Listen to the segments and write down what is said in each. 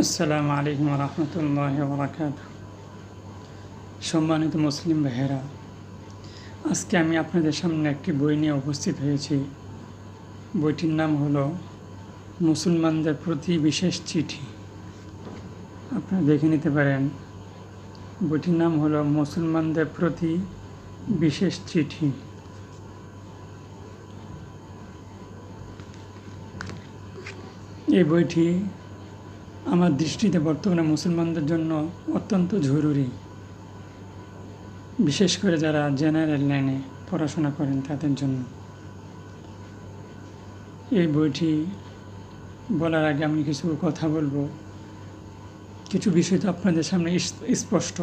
আসসালামু আলাইকুম রহমতুল্লাহ বরকাত। সম্মানিত মুসলিম ভাইয়েরা, আজকে আমি আপনাদের সামনে একটি বই নিয়ে উপস্থিত হয়েছি। বইটির নাম হলো মুসলমানদের প্রতি বিশেষ চিঠি। আপনারা দেখে নিতে পারেন। বইটির নাম হলো মুসলমানদের প্রতি বিশেষ চিঠি। এই বইটি আমার দৃষ্টিতে বর্তমানে মুসলমানদের জন্য অত্যন্ত জরুরি, বিশেষ করে যারা জেনারেল লাইনে পড়াশোনা করেন তাদের জন্য। এই বইটি বলার আগে আমি কিছু কথা বলবো। কিছু বিষয় তো আপনাদের সামনে স্পষ্ট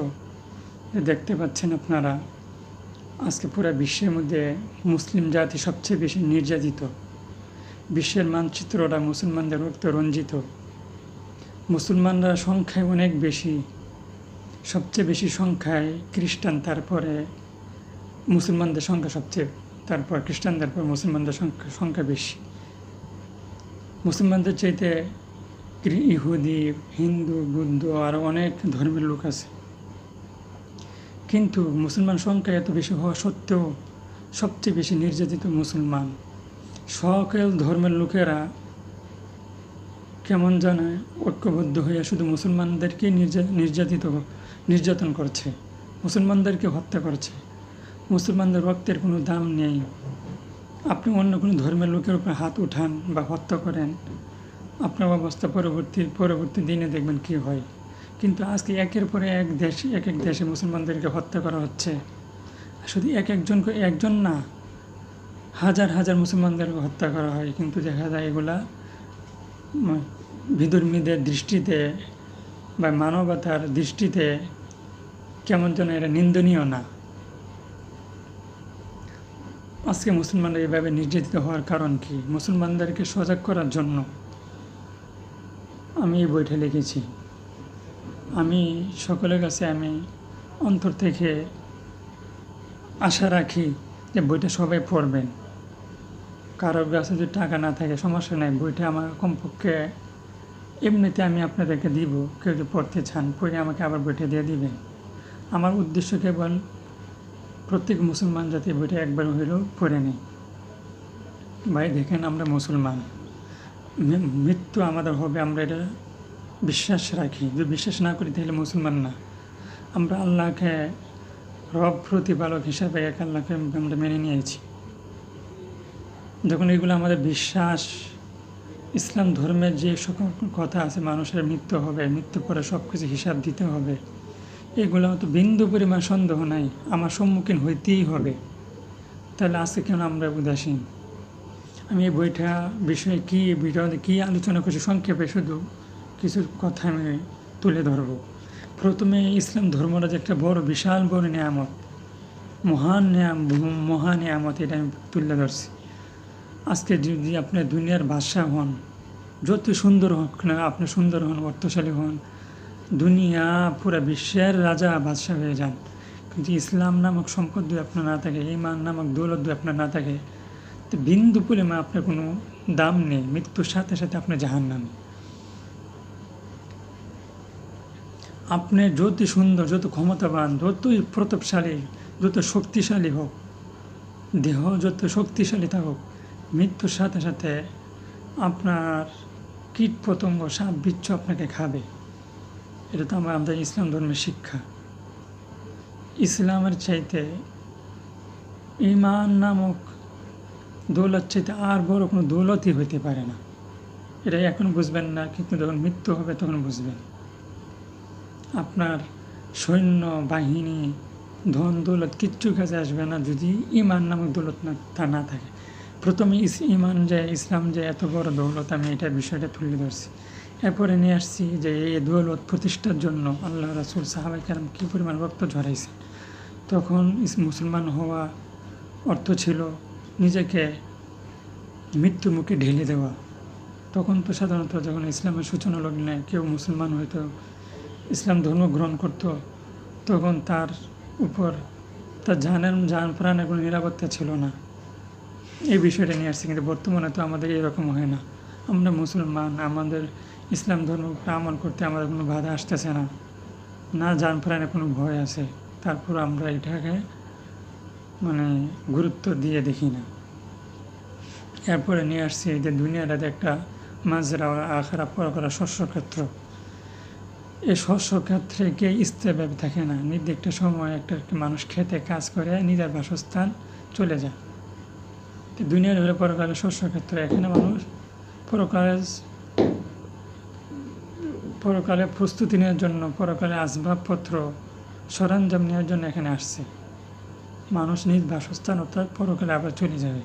দেখতে পাচ্ছেন আপনারা। আজকে পুরো বিশ্বের মধ্যে মুসলিম জাতি সবচেয়ে বেশি নির্যাতিত। বিশ্বের মানচিত্রটা মুসলমানদের রক্তে রঞ্জিত। মুসলমানরা সংখ্যায় অনেক বেশি, সবচেয়ে বেশি সংখ্যায় খ্রিস্টান, তারপরে মুসলমানদের সংখ্যা সবচেয়ে, তারপর খ্রিস্টানদের পর মুসলমানদের সংখ্যা বেশি। মুসলমানদের চাইতে ইহুদি, হিন্দু, বৌদ্ধ আরও অনেক ধর্মের লোক আছে, কিন্তু মুসলমান সংখ্যা এত বেশি হওয়া সত্ত্বেও সবচেয়ে বেশি নির্যাতিত মুসলমান। সকল ধর্মের লোকেরা কেমন জানে ঐক্যবদ্ধ হয়ে শুধু মুসলমানদেরকে নির্যাতন করছে, মুসলমানদেরকে হত্যা করছে। মুসলমানদের রক্তের কোনো দাম নেই। আপনি অন্য কোনো ধর্মের লোকের উপর হাত উঠান বা হত্যা করেন, আপনার অবস্থা পরবর্তী দিনে দেখবেন কী হয়। কিন্তু আজকে একের পরে এক দেশে মুসলমানদেরকে হত্যা করা হচ্ছে। শুধু একজন না, হাজার হাজার মুসলমানদেরকে হত্যা করা হয়। কিন্তু দেখা যায় এগুলা বিধর্মীদের দৃষ্টিতে বা মানবতার দৃষ্টিতে কেমন যেন এটা নিন্দনীয় না। আজকে মুসলমানরা এভাবে নির্যাতিত হওয়ার কারণ কি? মুসলমানদেরকে সজাগ করার জন্য আমি এই বইটা লিখেছি। আমি সকলের কাছে আমি অন্তর থেকে আশা রাখি যে বইটা সবাই পড়বেন। কারোর কাছে যদি টাকা না থাকে সমস্যা নেই, বইটা আমার কমপক্ষে এমনিতে আমি আপনাদেরকে দিব। কেউ যদি পড়তে চান পড়ে আমাকে আবার বইটা দিয়ে দিবেন। আমার উদ্দেশ্য কেবল প্রত্যেক মুসলমান যাতে বইটা একবার হইলেও পড়ে নেই। ভাই দেখেন, আমরা মুসলমান, মৃত্যু আমাদের হবে, আমরা এটা বিশ্বাস রাখি। যদি বিশ্বাস না করি তাহলে মুসলমান না। আমরা আল্লাহকে রব প্রতিপালক হিসাবে এক আল্লাহকে আমরা মেনে নিয়েছি। যখন এগুলো আমাদের বিশ্বাস, ইসলাম ধর্মের যে সকল কথা আছে, মানুষের মৃত্যু হবে, মৃত্যুর পরে সব কিছু হিসাব দিতে হবে, এগুলো তো বিন্দু পরিমাণ সন্দেহ নাই, আমার সম্মুখীন হইতেই হবে। তাহলে আজকে কেন আমরা উদাসীন? আমি এই বইটা বিষয়ে কী আলোচনা করছি সংক্ষেপে শুধু কিছু কথা আমি তুলে ধরব। প্রথমে ইসলাম ধর্মটা যে একটা বিশাল বড় নিয়ামত, মহান নিয়ামত, এটা আমি তুলে ধরছি। আজকে যদি আপনি দুনিয়ার বাদশা হন, যত সুন্দর হোক না, আপনি সুন্দর হন, অর্থশালী হন, দুনিয়া পুরা বিশ্বের রাজা বাদশা হয়ে যান, কিন্তু ইসলাম নামক সম্পদ যদি আপনার না থাকে, ঈমান নামক দৌলত যদি আপনার না থাকে, তো বিন্দু পরিমাণ আপনার কোনো দাম নেই। মৃত্যুর সাথে সাথে আপনি জাহান্নামী। আপনি যত সুন্দর, যত ক্ষমতাবান, যতই প্রতাপশালী, যত শক্তিশালী হোক, দেহ যত শক্তিশালী থাকুক, মৃত্যুর সাথে সাথে আপনার কীট পতঙ্গ, সাপ বিচ্ছু আপনাকে খাবে। এটা তো আমাদের ইসলাম ধর্মের শিক্ষা। ইসলামের চাইতে, ঈমান নামক দৌলত চাইতে আর বড় কোনো দৌলতই হইতে পারে না। এটা এখন বুঝবেন না, কিন্তু যখন মৃত্যু হবে তখন বুঝবেন। আপনার সৈন্য বাহিনী, ধন দৌলত কিচ্ছু কাজে আসবে না যদি ঈমান নামক দৌলত না থাকে। প্রথমে ইসলাম যে এত বড় দৌলত, আমি এটা বিষয়টা তুলে ধরছি। এরপরে নিয়ে আসছি যে এই দৌলত প্রতিষ্ঠার জন্য আল্লাহ রাসূল, সাহাবায়ে কেরাম কী পরিমাণ রক্ত ঝরাইছে। তখন মুসলমান হওয়া অর্থ ছিল নিজেকে মৃত্যুর মুখে ঢেলে দেওয়া। তখন তো সাধারণত যখন ইসলামের সূচনা লগ্নে কেউ মুসলমান হয়তো ইসলাম ধর্ম গ্রহণ করত, তখন তার উপর তার জান প্রাণের কোনো নিরাপত্তা ছিল না। এই বিষয়টা নিয়ে আসছে। কিন্তু বর্তমানে তো আমাদের এরকম হয় না। আমরা মুসলমান, আমাদের ইসলাম ধর্ম আমল করতে আমাদের কোনো বাধা আসতেছে না, না জান প্রাণে কোনো ভয় আছে, তারপর আমরা এটাকে গুরুত্ব দিয়ে দেখি না। এরপরে নিয়ে আসছি যে দুনিয়াটাতে একটা মাজরা আখেরা পরকালের শস্যক্ষেত্র। এই শস্যক্ষেত্রে কে স্থিরভাবে থাকে না, নির্দিষ্ট সময় একটা মানুষ খেতে কাজ করে নিজের বাসস্থান চলে যায়। তো দুনিয়ার হলে পরকালের শস্যক্ষেত্র, এখানে মানুষ পরকালে প্রস্তুতি নেওয়ার জন্য, পরকালে আসবাবপত্র সরঞ্জাম নেওয়ার জন্য এখানে আসছে। মানুষ নিজ বাসস্থান অর্থাৎ পরকালে আবার চলে যাবে।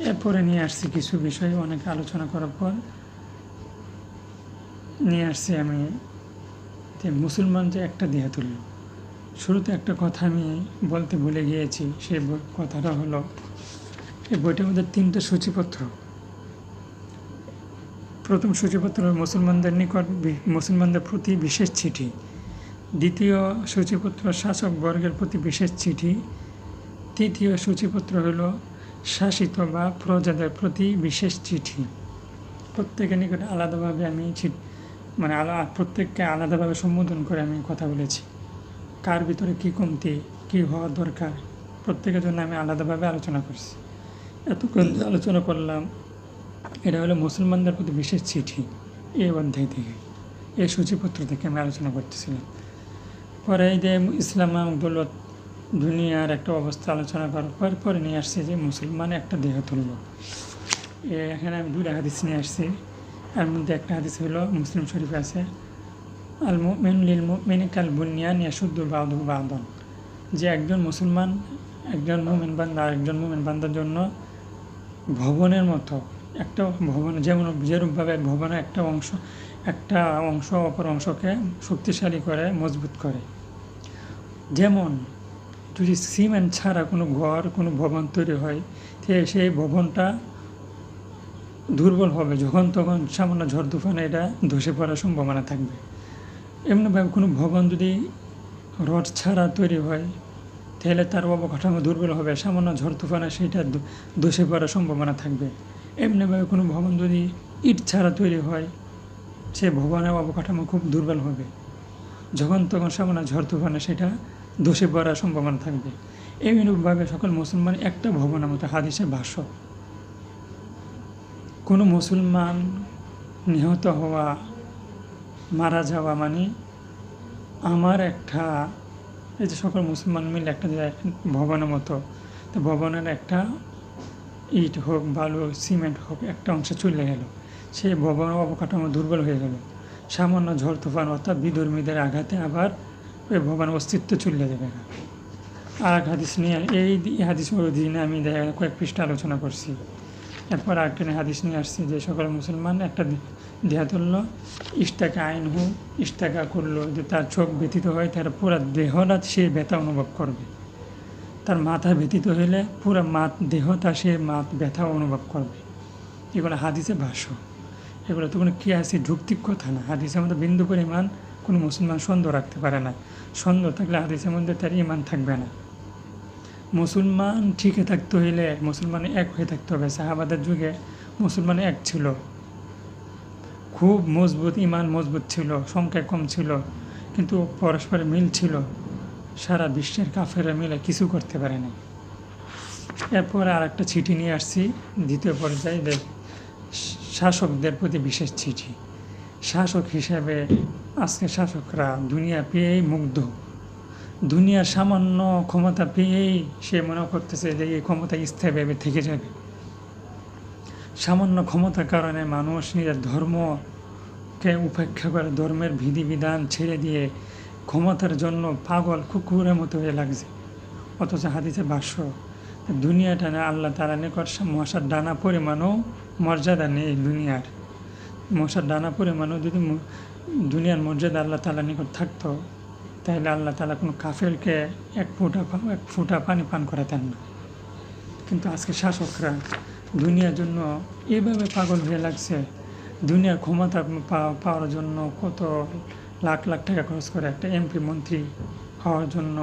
এরপরে নিয়ে আসছি কিছু বিষয়, অনেক আলোচনা করার পর নিয়ে আসছি আমি যে মুসলমান যে একটা দেহে তুল্য। শুরুতে একটা কথা আমি বলতে ভুলে গিয়েছি, সেই কথাটা হলো এই বইটার মধ্যে 3টে সূচিপত্র। প্রথম সূচিপত্র মুসলমানদের নিকট মুসলমানদের প্রতি বিশেষ চিঠি, দ্বিতীয় সূচিপত্র শাসক বর্গের প্রতি বিশেষ চিঠি, তৃতীয় সূচিপত্র হলো শাসিত বা প্রজাদের প্রতি বিশেষ চিঠি। প্রত্যেকের নিকট আলাদাভাবে আমি প্রত্যেককে আলাদাভাবে সম্বোধন করে আমি কথা বলেছি, কার ভিতরে কী কমতি, কী হওয়া দরকার, প্রত্যেকের জন্য আমি আলাদাভাবে আলোচনা করছি। এতক্ষণ আলোচনা করলাম, এটা হলো মুসলমানদের প্রতি বিশেষ চিঠি। এই অধ্যায় থেকে, এই সূচিপত্র থেকে আমি আলোচনা করতেছিলাম। পরে এই যে ইসলাম দৌলত দুনিয়ার একটা অবস্থা আলোচনা করার পরে নিয়ে আসছি যে মুসলমান একটা দেহ তুল্য। এখানে আমি 2টা হাদিস নিয়ে আসছি। এর মধ্যে একটা হাদিস হলো মুসলিম শরীফে আছে, আল মুমিন লিল মুমিনি কাল বুনিয়ান ইয়াশুদ্দু বাদুহু বাদান, যে একজন মুসলমান, একজন মুমিন বান্দা আরেকজন মুমিন বান্দার জন্য ভবনের মতো, একটা ভবন যেরূপভাবে ভবনের একটা অংশ অপর অংশকে শক্তিশালী করে, মজবুত করে। যেমন যদি সিমেন্ট ছাড়া কোনো ঘর, কোনো ভবন তৈরি হয়, সেই ভবনটা দুর্বল হবে, যখন তখন সামান্য ঝড় তুফানে এটা ধসে পড়ার সম্ভাবনা থাকবে। এমনিভাবে কোনো ভবন যদি রড ছাড়া তৈরি হয়, তাহলে তার অবকাঠামো দুর্বল হবে, সামান্য ঝড় তুফানে সেটা ধসে পড়ার সম্ভাবনা থাকবে। এমনিভাবে কোনো ভবন যদি ইট ছাড়া তৈরি হয়, সে ভবনের অবকাঠামো খুব দুর্বল হবে, যখন তখন সামান্য ঝড় তুফানে সেটা ধসে পড়ার সম্ভাবনা থাকবে। এমনিভাবে সকল মুসলমান একটা ভবনের মতো, হাদিসের ভাষ্য। কোনো মুসলমান নিহত হওয়া, মারা যাওয়া আমার একটা, এই যে সকল মুসলমান মিলে একটা ভবনের মতো, তো ভবনের একটা ইট হোক, বালু, সিমেন্ট হোক, একটা অংশ চলে গেল, সেই ভবনের অবকাঠামো দুর্বল হয়ে গেল, সামান্য ঝড় তুফান অর্থাৎ বিধর্মীদের আঘাতে আবার ওই ভবনের অস্তিত্ব চলে যাবে না। আর এক হাদিস নিয়ে, এই হাদিস দিনে আমি কয়েক পৃষ্ঠা আলোচনা করছি। এরপর আরেকটা হাদিস নিয়ে আসছি যে সকল মুসলমান একটা দেহ তুল্য, ইস্তাকা আইনহু, ইস্তাকা করলো, যে তার চোখ ব্যথিত হয়, তার পুরো দেহটা সে ব্যথা অনুভব করবে। তার মাথা ব্যথিত হইলে পুরো দেহটা সে ব্যথা অনুভব করবে। এগুলো হাদিসে ভাষ্য, এগুলো তো কোনো কি আছে যৌক্তিক কথা না। হাদিসের মধ্যে বিন্দু পরিমাণ কোনো মুসলমান সন্দেহ রাখতে পারে না। সন্দেহ থাকলে হাদিসের মধ্যে তার ঈমান থাকবে না। মুসলমান ঠিকই থাকতে হইলে মুসলমান এক হয়ে থাকতে হবে। সাহাবাদের যুগে মুসলমান এক ছিল, খুব মজবুত, ঈমান মজবুত ছিল, সংখ্যা কম ছিল, কিন্তু পরস্পর মিল ছিল। সারা বিশ্বের কাফেররা মিলে কিছু করতে পারে না। এরপরে আর একটা চিঠি নিয়ে আসছি, দ্বিতীয় পর্যায়ে শাসকদের প্রতি বিশেষ চিঠি। শাসক হিসেবে আজকে শাসকরা দুনিয়া পেয়েই মুগ্ধ, দুনিয়ার সামান্য ক্ষমতা পেয়েই সে মনে করতেছে যে এই ক্ষমতা স্থায়ীভাবে থেকে যাবে। সামান্য ক্ষমতার কারণে মানুষ নিজের ধর্মকে উপেক্ষা করে, ধর্মের বিধিবিধান ছেড়ে দিয়ে ক্ষমতার জন্য পাগল কুকুরের মতো হয়ে লাগছে। অথচ হাদিসে ভাষ্য, দুনিয়াটা না আল্লাহ তাআলা নিকট মশার ডানা পরিমাণও মর্যাদা নেই। দুনিয়ার মশার ডানা পরিমাণও যদি দুনিয়ার মর্যাদা আল্লাহ তাআলা নিকট থাকতো, তাহলে আল্লাহ তাআলা কোনো কাফেরকে এক ফোঁটা পানি পান করাতেন না। কিন্তু আজকে শাসকরা দুনিয়ার জন্য এভাবে পাগল হয়ে লাগছে, দুনিয়ার ক্ষমতা পাওয়ার জন্য কত লাখ লাখ টাকা খরচ করে, একটা এমপি মন্ত্রী হওয়ার জন্য,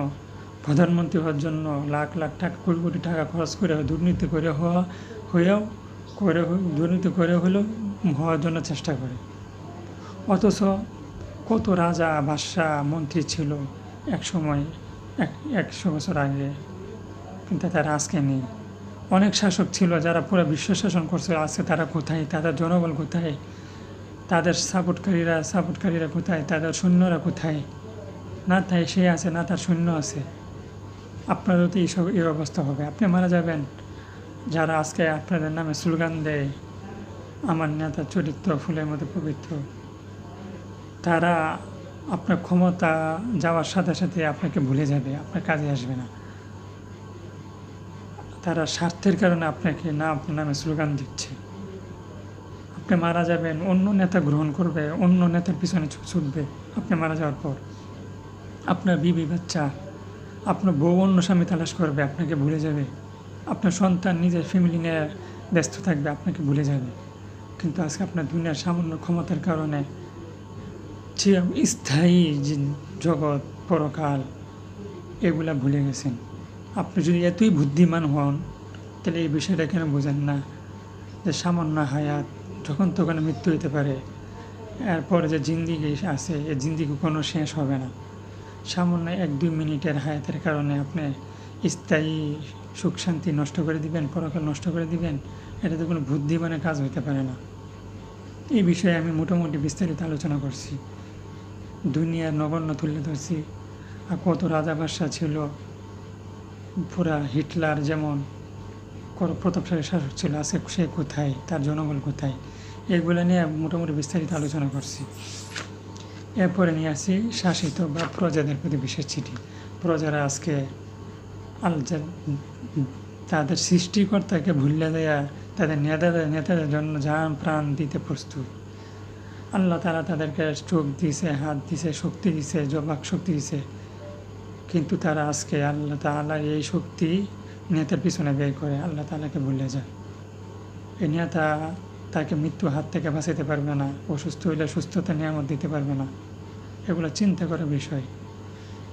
প্রধানমন্ত্রী হওয়ার জন্য লাখ লাখ টাকা, কোটি কোটি টাকা খরচ করে, দুর্নীতি করে দুর্নীতি করে হলেও হওয়ার জন্য চেষ্টা করে। অথচ কত রাজা বাদশাহ মন্ত্রী ছিল এক সময়, 100 বছর আগে, কিন্তু তারা আজকে নেই। অনেক শাসক ছিল যারা পুরো বিশ্ব শাসন করছে, আজকে তারা কোথায়? তাদের জনবল কোথায়? তাদের সাপোর্টকারীরা কোথায়? তাদের সৈন্যরা কোথায়? না তাই সে আছে, না তার সৈন্য আছে। আপনারও তো এই অবস্থা হবে। আপনি মারা যাবেন, যারা আজকে আপনাদের নামে স্লোগান দেয়, আমার নেতা চরিত্র ফুলের মতো পবিত্র, তারা আপনার ক্ষমতা যাওয়ার সাথে সাথে আপনাকে ভুলে যাবে, আপনার কাজে আসবে না। তারা স্বার্থের কারণে আপনাকে না আপনার নামে স্লোগান দিচ্ছে। আপনি মারা যাবেন, অন্য নেতা গ্রহণ করবে, অন্য নেতার পিছনে ছুটবে। আপনি মারা যাওয়ার পর আপনার বিবি বাচ্চা, আপনার বউ অন্য স্বামী তালাশ করবে, আপনাকে ভুলে যাবে। আপনার সন্তান নিজের ফ্যামিলি নিয়ে ব্যস্ত থাকবে, আপনাকে ভুলে যাবে। কিন্তু আজকে আপনার দুনিয়ার সামান্য ক্ষমতার কারণে স্থায়ী জগৎ, পরকাল, এগুলা ভুলে গেছেন। আপনি যদি এতই বুদ্ধিমান হন, তাহলে এই বিষয়টা কেন বোঝেন না যে সামান্য হায়াত, যখন তখন মৃত্যু হতে পারে। এরপরে যে জিন্দিগি আছে, এই জিন্দিগি কোনো শেষ হবে না। সামান্য 1-2 মিনিটের হায়াতের কারণে আপনি স্থায়ী সুখ শান্তি নষ্ট করে দিবেন, পরকাল নষ্ট করে দিবেন, এটাতে কোনো বুদ্ধিমানের কাজ হতে পারে না। এই বিষয়ে আমি মোটামুটি বিস্তারিত আলোচনা করছি, দুনিয়ার নগণ্য তুলে ধরছি। আর কত রাজা বাদশাহ ছিল, পুরা হিটলার যেমন প্রতাপশালী শাসক ছিল, আছে সে কোথায়? তার জনবল কোথায়? এগুলো নিয়ে মোটামুটি বিস্তারিত আলোচনা করছি। এরপরে নিয়ে আসি শাসিত বা প্রজাদের প্রতি বিশেষ চিঠি। প্রজারা আজকে তাদের সৃষ্টিকর্তাকে ভুলে দেয়া, তাদের নেতাদের জন্য জান প্রাণ দিতে প্রস্তুত। আল্লাহ তাআলা তাদেরকে চোখ দিয়েছে, হাত দিয়েছে, শক্তি দিয়েছে, জবাক শক্তি দিয়েছে, কিন্তু তারা আজকে আল্লাহ তাআলার এই শক্তি নেতার পিছনে ব্যয় করে, আল্লাহ তাআলাকে ভুলে যায়। এই নেতা তাকে মৃত্যু হাত থেকে বাঁচাতে পারবে না, অসুস্থ হইলে সুস্থতা নিয়ামত দিতে পারবে না। এগুলো চিন্তা করার বিষয়।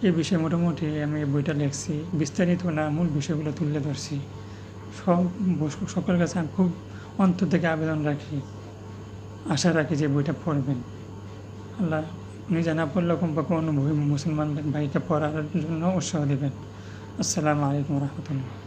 এই বিষয়ে মোটামুটি আমি বইটা লিখছি, বিস্তারিত না, মূল বিষয়গুলো তুলে ধরছি। সকলের কাছে আমি খুব অন্তর থেকে আবেদন রাখি, আশা রাখি যে বইটা পড়বেন। আল্লাহ নিজে না পড়লেও কমপক্ষে অনুভবী মুসলমান ভাইকে পড়ার জন্য উৎসাহ দেবেন। আসসালামু আলাইকুম রহমতুল্লাহ।